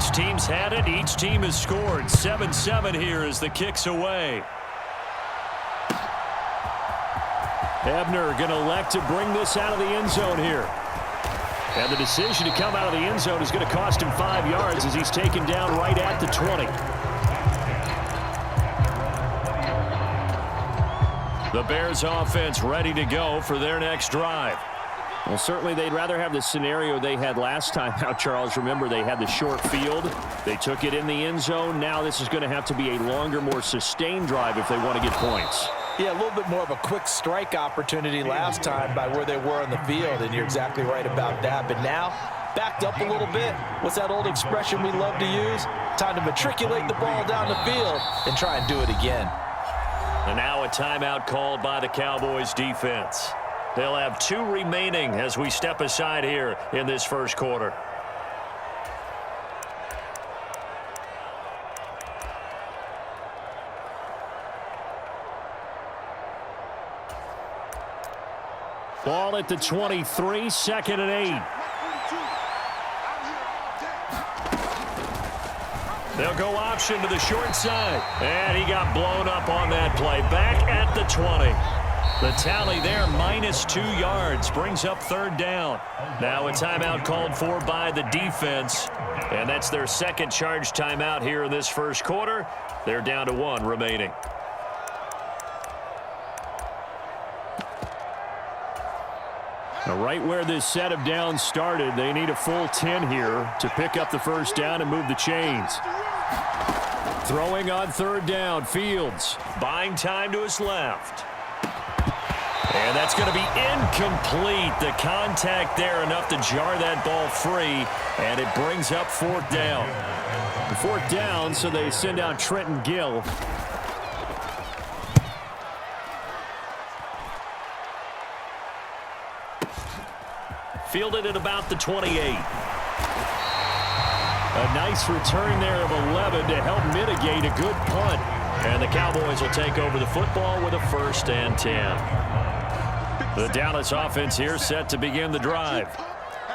Each team's had it. Each team has scored. 7-7 here as the kick's away. Ebner going to elect to bring this out of the end zone here. And the decision to come out of the end zone is going to cost him 5 yards as he's taken down right at the 20. The Bears offense ready to go for their next drive. Well, certainly they'd rather have the scenario they had last time out, Charles. Remember, they had the short field. They took it in the end zone. Now this is going to have to be a longer, more sustained drive if they want to get points. Yeah, a little bit more of a quick strike opportunity last time by where they were on the field, and you're exactly right about that. But now, backed up a little bit. What's that old expression we love to use? Time to matriculate the ball down the field and try and do it again. And now a timeout called by the Cowboys defense. They'll have 2 remaining as we step aside here in this first quarter. Ball at the 23, 2nd and 8. They'll go option to the short side. And he got blown up on that play. Back at the 20. The tally there, -2 yards, brings up 3rd down. Now a timeout called for by the defense. And that's their second charge timeout here in this first quarter. They're down to 1 remaining. Now, right where this set of downs started, they need a full 10 here to pick up the first down and move the chains. Throwing on 3rd down, Fields. Buying time to his left. And that's going to be incomplete. The contact there enough to jar that ball free, and it brings up 4th down. 4th down, so they send out Trenton Gill. Fielded at about the 28. A nice return there of 11 to help mitigate a good punt. And the Cowboys will take over the football with a 1st and 10. The Dallas offense here set to begin the drive.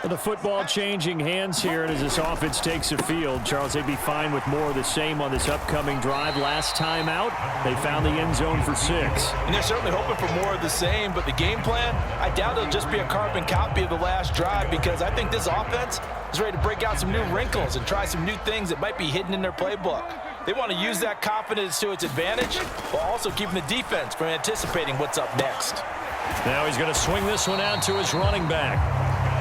The football changing hands here, and as this offense takes the field, Charles, they'd be fine with more of the same on this upcoming drive. Last time out, they found the end zone for 6. And they're certainly hoping for more of the same, but the game plan, I doubt it'll just be a carbon copy of the last drive, because I think this offense is ready to break out some new wrinkles and try some new things that might be hidden in their playbook. They want to use that confidence to its advantage, while also keeping the defense from anticipating what's up next. Now he's going to swing this one out to his running back.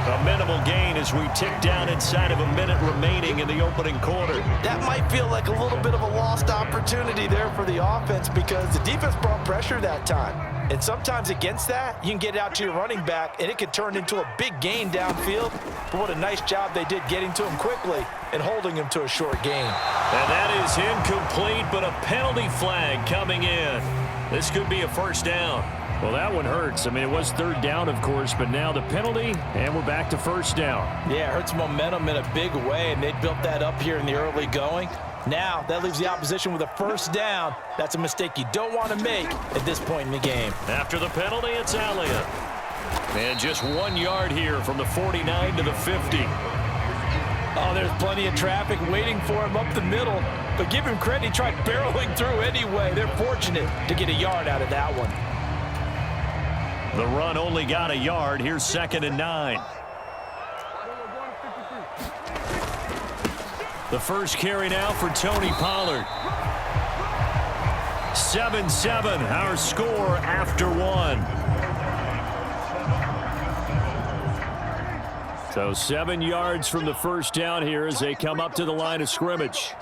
A minimal gain as we tick down inside of a minute remaining in the opening quarter. That might feel like a little bit of a lost opportunity there for the offense, because the defense brought pressure that time. And sometimes against that, you can get out to your running back, and it could turn into a big gain downfield. But what a nice job they did getting to him quickly and holding him to a short gain. And that is incomplete, but a penalty flag coming in. This could be a 1st down. Well, that one hurts. I mean, it was 3rd down, of course, but now the penalty, and we're back to 1st down. Yeah, it hurts momentum in a big way, and they built that up here in the early going. Now, that leaves the opposition with a 1st down. That's a mistake you don't want to make at this point in the game. After the penalty, it's Elliott. And just 1 yard here from the 49 to the 50. Oh, there's plenty of traffic waiting for him up the middle. But give him credit, he tried barreling through anyway. They're fortunate to get a yard out of that one. The run only got a yard. Here's 2nd and 9. The first carry now for Tony Pollard. 7-7, our score after 1. So 7 yards from the first down here as they come up to the line of scrimmage.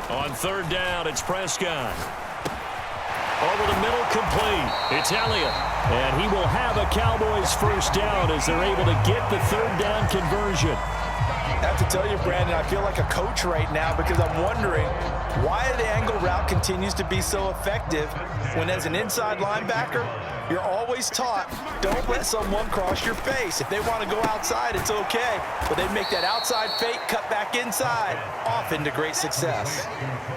On 3rd down, it's Prescott. Over the middle, complete. It's Elliott. And he will have a Cowboys 1st down as they're able to get the 3rd down conversion. I have to tell you, Brandon, I feel like a coach right now, because I'm wondering why the angle route continues to be so effective when as an inside linebacker, you're always taught, don't let someone cross your face. If they want to go outside, it's okay. But they make that outside fake, cut back inside, often to great success.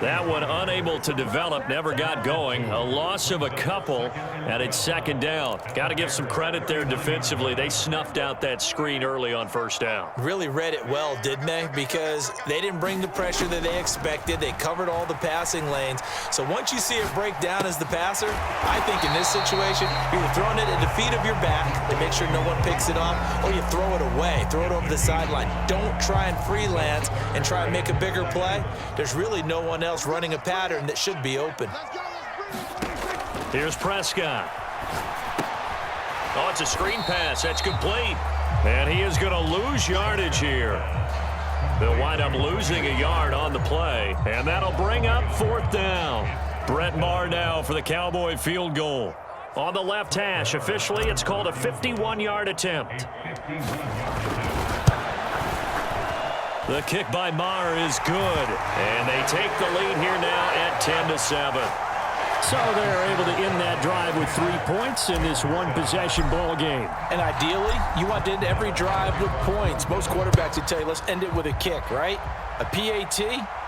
That one unable to develop, never got going. A loss of a couple, and it's second down. Got to give some credit there defensively. They snuffed out that screen early on first down. Really read it well, didn't they? Because they didn't bring the pressure that they expected. They covered all the passing lanes. So once you see it break down as the passer, I think in this situation, you're either throwing it at the feet of your back to make sure no one picks it up, or you throw it away, throw it over the sideline. Don't try and freelance and try and make a bigger play. There's really no one else running a pattern that should be open. Here's Prescott. Oh, it's a screen pass. That's complete. And he is going to lose yardage here. They'll wind up losing a yard on the play, and that'll bring up fourth down. Brett Maher now for the Cowboy field goal. On the left hash, officially, it's called a 51-yard attempt. The kick by Maher is good, and they take the lead here now at 10-7. So they're able to end that drive with 3 points in this one-possession ball game. And ideally, you want to end every drive with points. Most quarterbacks would tell you, let's end it with a kick, right? A PAT,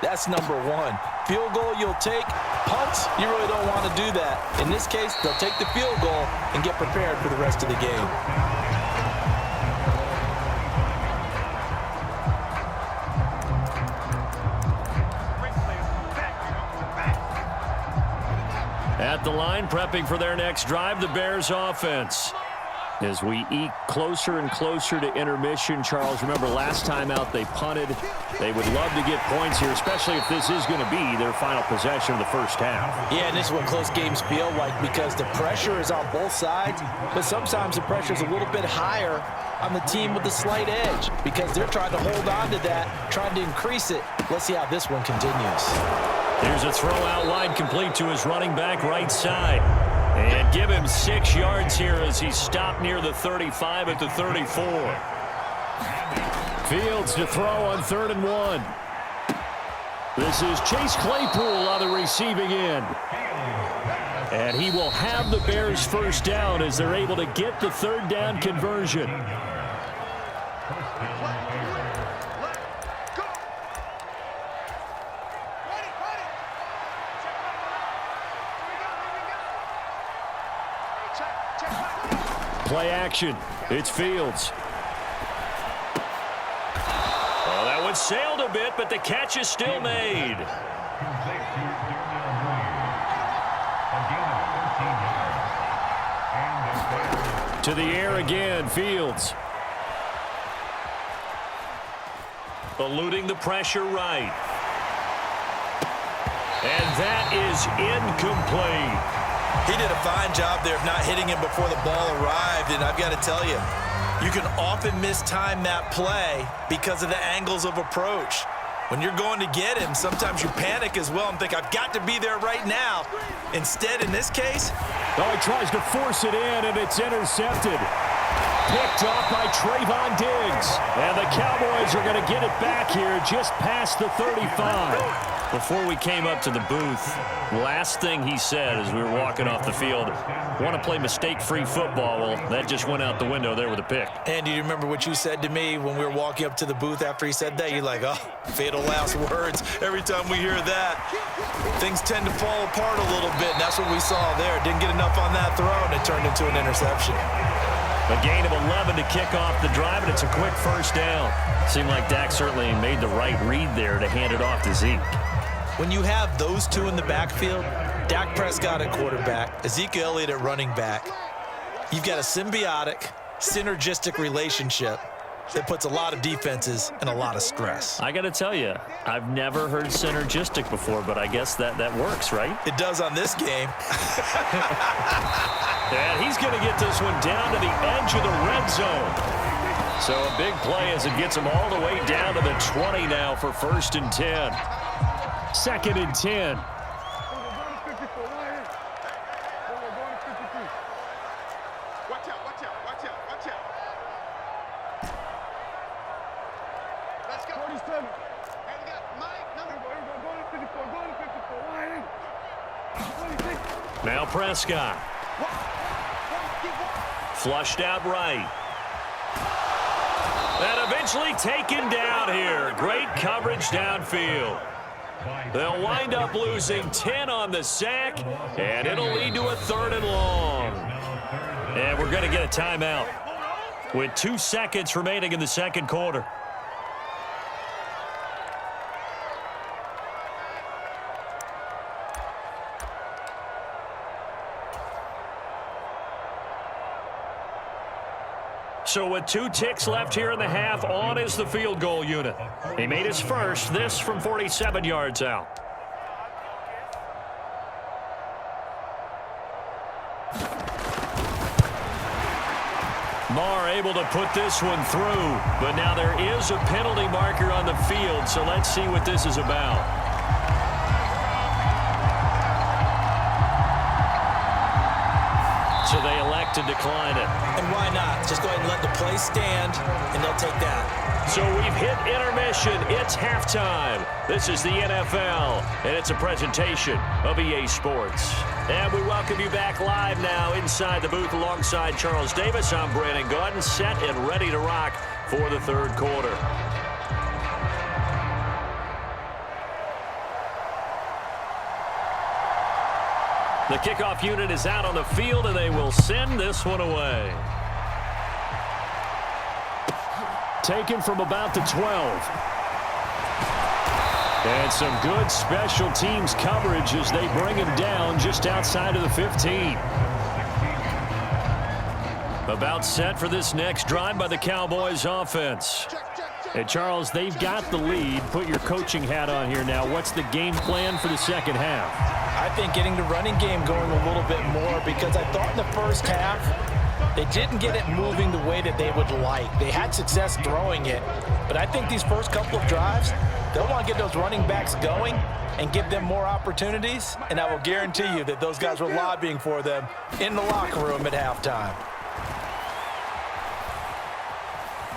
that's number one. Field goal you'll take. Punts, you really don't want to do that. In this case, they'll take the field goal and get prepared for the rest of the game. At the line, prepping for their next drive, the Bears offense. As we eke closer and closer to intermission, Charles, remember last time out they punted. They would love to get points here, especially if this is going to be their final possession of the first half. Yeah, and this is what close games feel like because the pressure is on both sides, but sometimes the pressure is a little bit higher on the team with the slight edge because they're trying to hold on to that, trying to increase it. Let's see how this one continues. Here's a throw out wide complete to his running back right side. And give him 6 yards here as he stopped near the 35 at the 34. Fields to throw on 3rd and 1. This is Chase Claypool on the receiving end. And he will have the Bears first down as they're able to get the 3rd down conversion. Play action. It's Fields. Well, that one sailed a bit, but the catch is still made. To the air again, Fields. Eluding the pressure right. And that is incomplete. He did a fine job there of not hitting him before the ball arrived, and I've got to tell you, you can often mistime that play because of the angles of approach. When you're going to get him, sometimes you panic as well and think, I've got to be there right now. Instead, in this case, oh, he tries to force it in, and it's intercepted. Picked off by Trayvon Diggs. And the Cowboys are going to get it back here just past the 35. Before we came up to the booth, last thing he said as we were walking off the field, want to play mistake-free football. Well, that just went out the window there with a pick. And do you remember what you said to me when we were walking up to the booth after he said that? You're like, oh, fatal last words. Every time we hear that, things tend to fall apart a little bit, and that's what we saw there. Didn't get enough on that throw, and it turned into an interception. A gain of 11 to kick off the drive, and it's a quick first down. Seemed like Dak certainly made the right read there to hand it off to Zeke. When you have those two in the backfield, Dak Prescott at quarterback, Ezekiel Elliott at running back, you've got a symbiotic, synergistic relationship that puts a lot of defenses in a lot of stress. I got to tell you, I've never heard synergistic before, but I guess that works, right? It does on this game. And he's going to get this one down to the edge of the red zone. So a big play as it gets him all the way down to the 20 now for 1st and 10. 2nd and 10. Let's go. 47. Hey, we got Mike, number 54. Going to 54. Now Prescott. Flushed out right. And eventually taken down here. Great coverage downfield. They'll wind up losing 10 on the sack, and it'll lead to a 3rd and long. And we're going to get a timeout with 2 seconds remaining in the second quarter. So with 2 ticks left here in the half, on is the field goal unit. He made his first, this from 47 yards out. Marr able to put this one through, but now there is a penalty marker on the field, so let's see what this is about. So they elect to decline it. And why not? Just go ahead and let the play stand, and they'll take that. So we've hit intermission. It's halftime. This is the NFL, and it's a presentation of EA Sports. And we welcome you back live now inside the booth alongside Charles Davis. I'm Brandon Gaudin, set and ready to rock for the third quarter. The kickoff unit is out on the field, and they will send this one away. Taken from about the 12. And some good special teams coverage as they bring him down just outside of the 15. About set for this next drive by the Cowboys offense. And Charles, they've got the lead. Put your coaching hat on here now. What's the game plan for the second half? I think getting the running game going a little bit more, because I thought in the first half they didn't get it moving the way that they would like. They had success throwing it, but I think these first couple of drives, they'll want to get those running backs going and give them more opportunities, and I will guarantee you that those guys were lobbying for them in the locker room at halftime.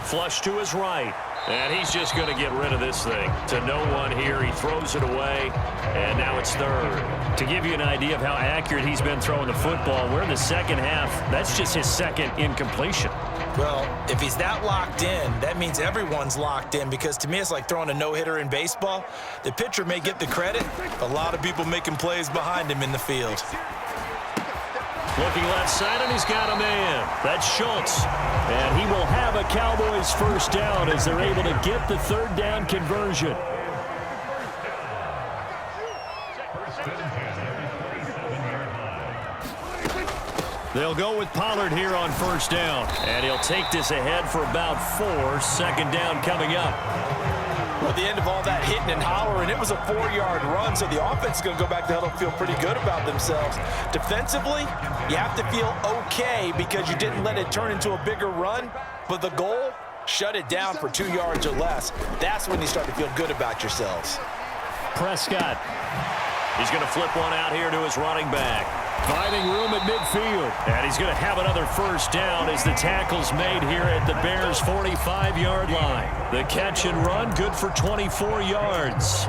Flush to his right. And he's just going to get rid of this thing. To no one here. He throws it away. And now it's 3rd. To give you an idea of how accurate he's been throwing the football, we're in the second half. That's just his second incompletion. Well, if he's that locked in, that means everyone's locked in, because to me it's like throwing a no-hitter in baseball. The pitcher may get the credit. A lot of people making plays behind him in the field. Looking left side, and he's got a man. That's Schultz. And he will have a Cowboys first down as they're able to get the 3rd down conversion. They'll go with Pollard here on first down. And he'll take this ahead for about 4. 2nd down coming up. Well, at the end of all that hitting and hollering, it was a 4-yard run, so the offense is going to go back to huddle and feel pretty good about themselves. Defensively, you have to feel okay because you didn't let it turn into a bigger run, but the goal, shut it down for 2 yards or less. That's when you start to feel good about yourselves. Prescott. He's going to flip one out here to his running back. Finding room at midfield. And he's going to have another first down as the tackle's made here at the Bears' 45-yard line. The catch and run, good for 24 yards.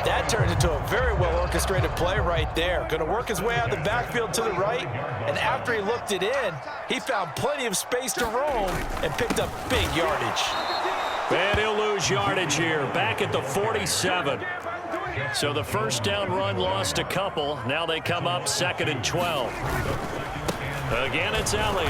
That turned into a very well-orchestrated play right there. Going to work his way out of the backfield to the right, and after he looked it in, he found plenty of space to roam and picked up big yardage. And he'll lose yardage here, back at the 47. So the first down run lost a couple. Now they come up 2nd and 12. Again, it's Elliott.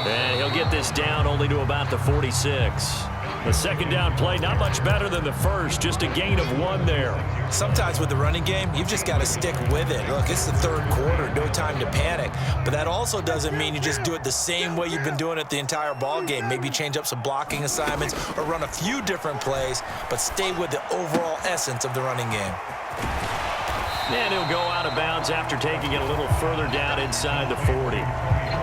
And he'll get this down only to about the 46. The second down play, not much better than the first, just a gain of 1 there. Sometimes with the running game, you've just got to stick with it. Look, it's the third quarter, no time to panic. But that also doesn't mean you just do it the same way you've been doing it the entire ball game. Maybe change up some blocking assignments or run a few different plays, but stay with the overall essence of the running game. And he'll go out of bounds after taking it a little further down inside the 40.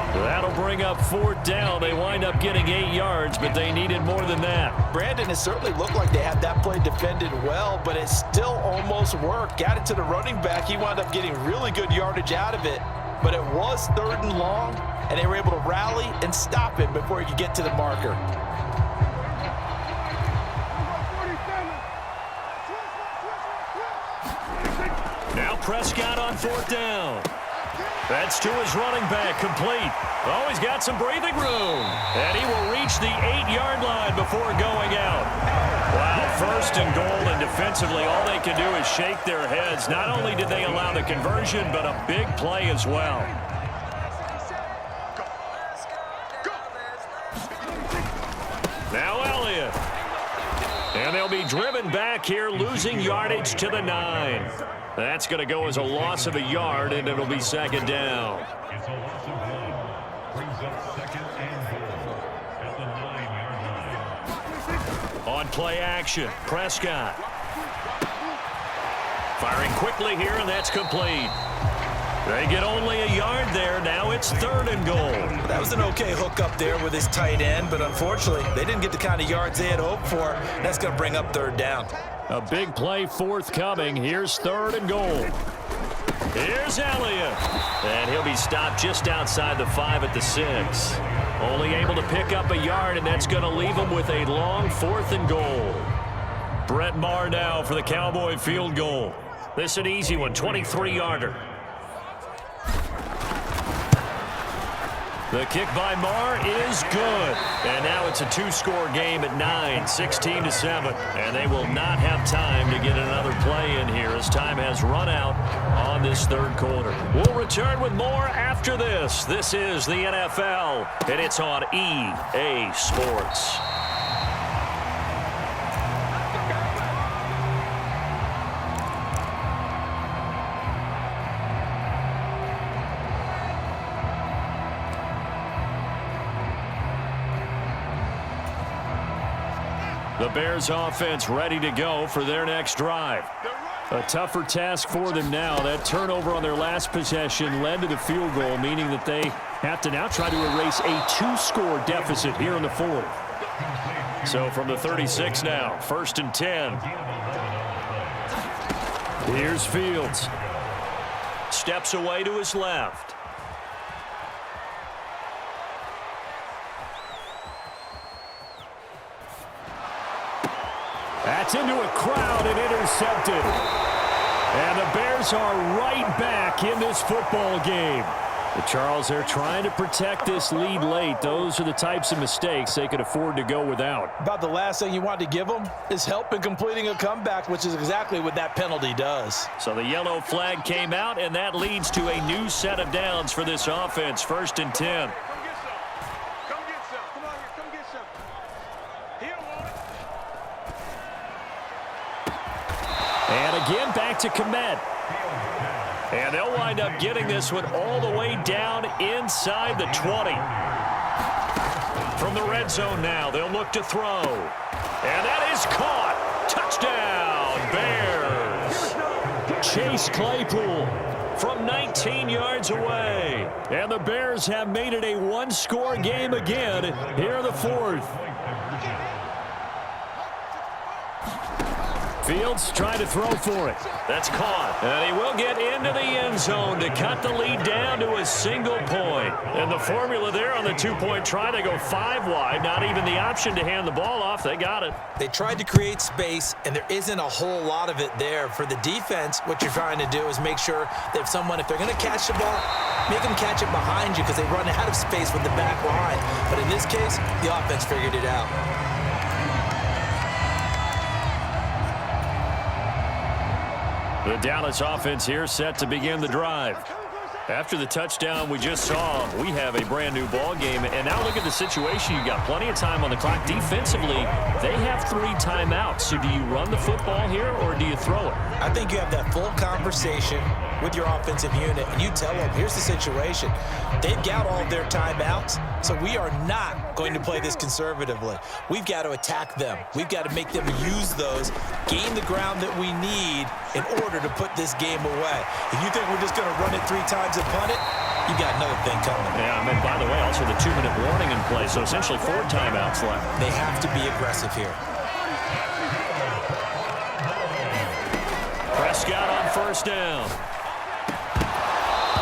That'll bring up 4th down. They wind up getting 8 yards, but they needed more than that. Brandon, it certainly looked like they had that play defended well, but it still almost worked. Got it to the running back. He wound up getting really good yardage out of it, but it was 3rd and long, and they were able to rally and stop him before he could get to the marker. Now Prescott on 4th down. That's to his running back, complete. Oh, he's got some breathing room. And he will reach the 8-yard line before going out. Wow, first and goal, and defensively all they can do is shake their heads. Not only did they allow the conversion, but a big play as well. Now Elliott. And they'll be driven back here, losing yardage to the 9. That's going to go as a loss of a yard, and it'll be second down. On play action, Prescott. Firing quickly here, and that's complete. They get only a yard there. Now it's third and goal. That was an okay hook up there with his tight end, but unfortunately, they didn't get the kind of yards they had hoped for. That's going to bring up third down. A big play forthcoming. Here's third and goal. Here's Elliott. And he'll be stopped just outside the 5 at the 6. Only able to pick up a yard, and that's going to leave him with a long fourth and goal. Brett Maher now for the Cowboy field goal. This is an easy one, 23-yarder. The kick by Maher is good. And now it's a 2-score game at 9, 16-7. And they will not have time to get another play in here as time has run out on this third quarter. We'll return with more after this. This is the NFL, and it's on EA Sports. The Bears offense ready to go for their next drive. A tougher task for them now. That turnover on their last possession led to the field goal, meaning that they have to now try to erase a 2-score deficit here in the fourth. So from the 36 now, first and 10. Here's Fields. Steps away to his left. That's into a crowd and intercepted. And the Bears are right back in this football game. The Charles, they're trying to protect this lead late. Those are the types of mistakes they could afford to go without. About the last thing you want to give them is help in completing a comeback, which is exactly what that penalty does. So the yellow flag came out, and that leads to a new set of downs for this offense. First and 10. And again, back to Komet. And they'll wind up getting this one all the way down inside the 20. From the red zone now, they'll look to throw. And that is caught. Touchdown, Bears. Chase Claypool from 19 yards away. And the Bears have made it a 1-score game again here in the fourth. Fields trying to throw for it. That's caught. And he will get into the end zone to cut the lead down to a single point. And the formula there on the 2-point try to go 5 wide. Not even the option to hand the ball off. They got it. They tried to create space, and there isn't a whole lot of it there. For the defense, what you're trying to do is make sure that if they're going to catch the ball, make them catch it behind you because they run out of space with the back line. But in this case, the offense figured it out. The Dallas offense here set to begin the drive. After the touchdown we just saw, we have a brand new ball game. And now look at the situation. You've got plenty of time on the clock. Defensively, they have 3 timeouts. So do you run the football here or do you throw it? I think you have that full conversation with your offensive unit, and you tell them, here's the situation. They've got all of their timeouts, so we are not going to play this conservatively. We've got to attack them. We've got to make them use those, gain the ground that we need in order to put this game away. If you think we're just going to run it 3 times and punt it, you got another thing coming. Yeah, I mean, by the way, also the 2-minute warning in play, so essentially 4 timeouts left. They have to be aggressive here. Prescott on first down.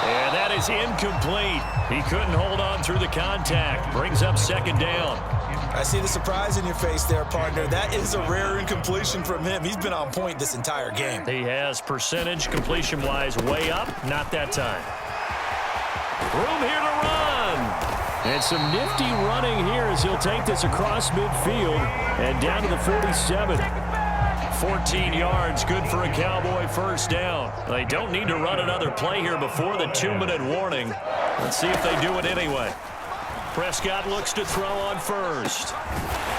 And that is incomplete. He couldn't hold on through the contact. Brings up second down. I see the surprise in your face there, partner. That is a rare incompletion from him. He's been on point this entire game. He has percentage completion-wise way up. Not that time. Room here to run. And some nifty running here as he'll take this across midfield and down to the 47. 14 yards, good for a Cowboy first down. They don't need to run another play here before the 2-minute warning. Let's see if they do it anyway. Prescott looks to throw on first.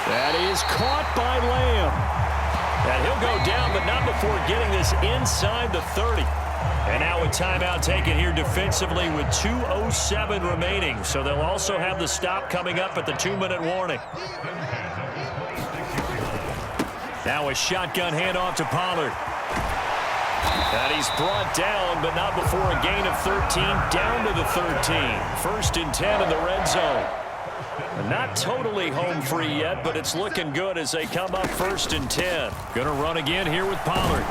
That is caught by Lamb. And he'll go down, but not before getting this inside the 30. And now a timeout taken here defensively with 2:07 remaining. So they'll also have the stop coming up at the 2-minute warning. Now a shotgun handoff to Pollard. And he's brought down, but not before a gain of 13, down to the 13. First and 10 in the red zone. Not totally home free yet, but it's looking good as they come up first and 10. Going to run again here with Pollard.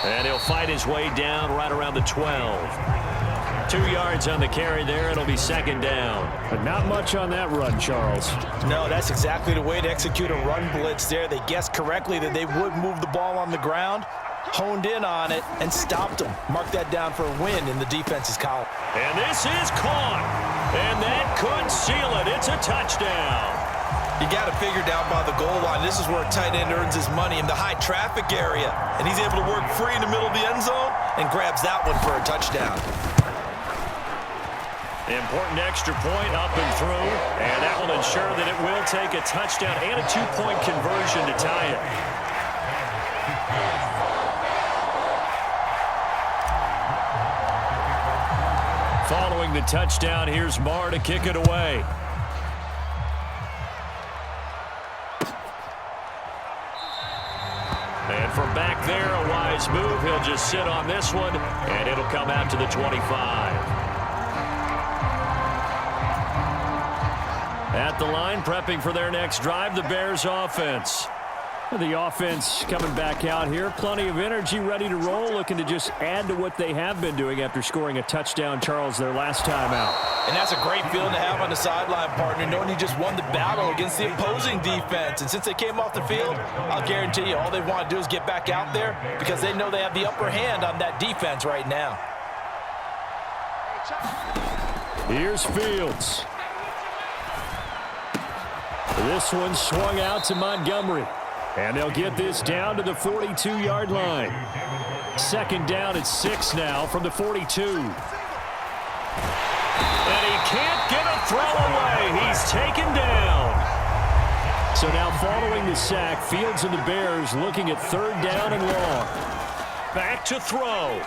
And he'll fight his way down right around the 12. 2 yards on the carry there. It'll be second down. But not much on that run, Charles. No, that's exactly the way to execute a run blitz there. They guessed correctly that they would move the ball on the ground, honed in on it, and stopped them. Mark that down for a win in the defense's column. And this is caught. And that could seal it. It's a touchdown. You got to figure down by the goal line. This is where a tight end earns his money in the high traffic area. And he's able to work free in the middle of the end zone and grabs that one for a touchdown. Important extra point up and through. And that will ensure that it will take a touchdown and a 2-point conversion to tie it. Following the touchdown, here's Marr to kick it away. And from back there, a wise move. He'll just sit on this one, and it'll come out to the 25. At the line, prepping for their next drive, the Bears offense. The offense coming back out here. Plenty of energy, ready to roll, looking to just add to what they have been doing after scoring a touchdown, Charles, their last time out. And that's a great feeling to have on the sideline, partner, knowing you just won the battle against the opposing defense. And since they came off the field, I'll guarantee you all they want to do is get back out there because they know they have the upper hand on that defense right now. Here's Fields. This one swung out to Montgomery. And they'll get this down to the 42-yard line. Second down at 6 now from the 42. And he can't get a throw away. He's taken down. So now following the sack, Fields and the Bears looking at third down and long. Back to throw.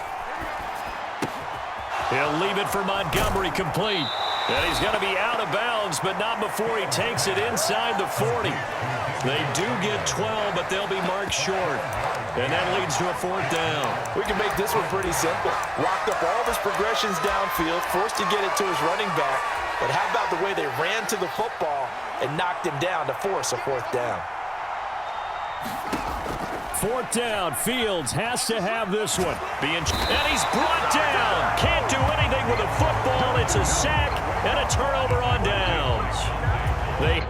He'll leave it for Montgomery complete. And he's going to be out of bounds, but not before he takes it inside the 40. They do get 12, but they'll be marked short. And that leads to a fourth down. We can make this one pretty simple. Locked up all of his progressions downfield, forced to get it to his running back. But how about the way they ran to the football and knocked him down to force a fourth down? Fourth down. Fields has to have this one. And he's brought down. Can't do anything with a football. It's a sack and a turnover on downs. They